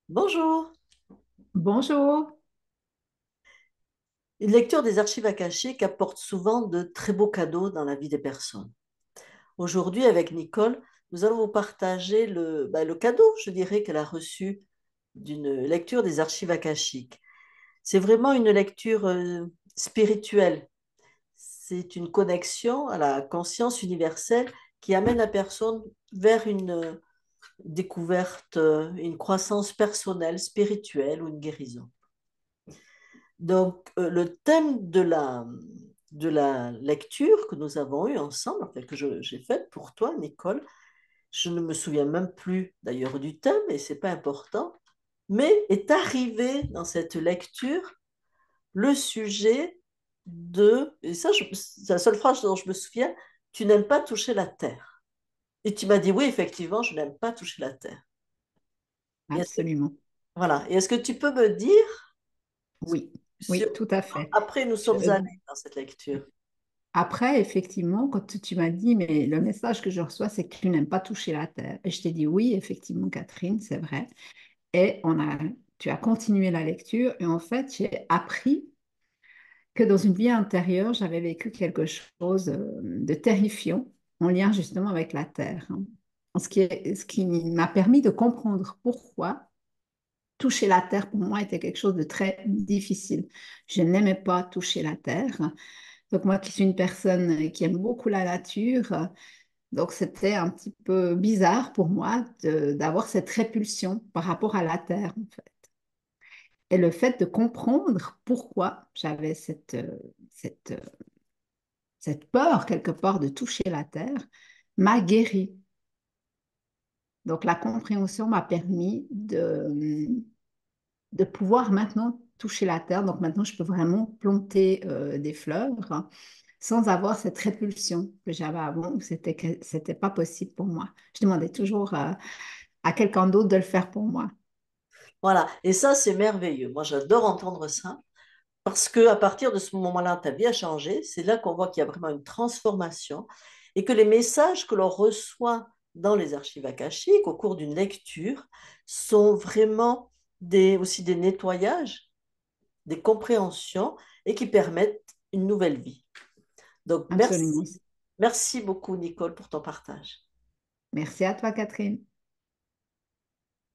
Bonjour. Bonjour. Une lecture des archives akashiques apporte souvent de très beaux cadeaux dans la vie des personnes. Aujourd'hui, avec Nicole, nous allons vous partager le cadeau, je dirais, qu'elle a reçu d'une lecture des archives akashiques. C'est vraiment une lecture spirituelle. C'est une connexion à la conscience universelle qui amène la personne vers une découverte, une croissance personnelle, spirituelle ou une guérison. Donc, le thème de la lecture que nous avons eue ensemble, enfin, j'ai faite pour toi, Nicole, je ne me souviens même plus d'ailleurs du thème, et c'est pas important, mais est arrivé dans cette lecture le sujet et ça, c'est la seule phrase dont je me souviens, tu n'aimes pas toucher la terre. Et tu m'as dit, oui, effectivement, je n'aime pas toucher la terre. Et est-ce que, Absolument. voilà. Et est-ce que tu peux me dire Oui, sur oui, tout à fait. après nous Je- sommes allés dans cette lecture? Après, effectivement, quand tu m'as dit, mais le message que je reçois, c'est que tu n'aimes pas toucher la terre. Et je t'ai dit, oui, effectivement, Catherine, c'est vrai. Et tu as continué la lecture. Et en fait, j'ai appris que dans une vie antérieure, j'avais vécu quelque chose de terrifiant en lien justement avec la terre, hein. Ce qui m'a permis de comprendre pourquoi toucher la terre pour moi était quelque chose de très difficile. Je n'aimais pas toucher la terre. Donc moi qui suis une personne qui aime beaucoup la nature, donc c'était un petit peu bizarre pour moi d'avoir cette répulsion par rapport à la terre en fait. Et le fait de comprendre pourquoi j'avais cette, cette peur quelque part de toucher la terre m'a guérie. Donc la compréhension m'a permis de pouvoir maintenant toucher la terre. Donc maintenant, je peux vraiment planter des fleurs, hein, sans avoir cette répulsion que j'avais avant où c'était pas possible pour moi. Je demandais toujours à quelqu'un d'autre de le faire pour moi. Voilà, et ça, c'est merveilleux. Moi, j'adore entendre ça parce que à partir de ce moment-là, ta vie a changé. C'est là qu'on voit qu'il y a vraiment une transformation et que les messages que l'on reçoit dans les archives akashiques au cours d'une lecture sont vraiment aussi des nettoyages, des compréhensions et qui permettent une nouvelle vie. Donc, Absolument. merci beaucoup, Nicole, pour ton partage. Merci à toi, Catherine.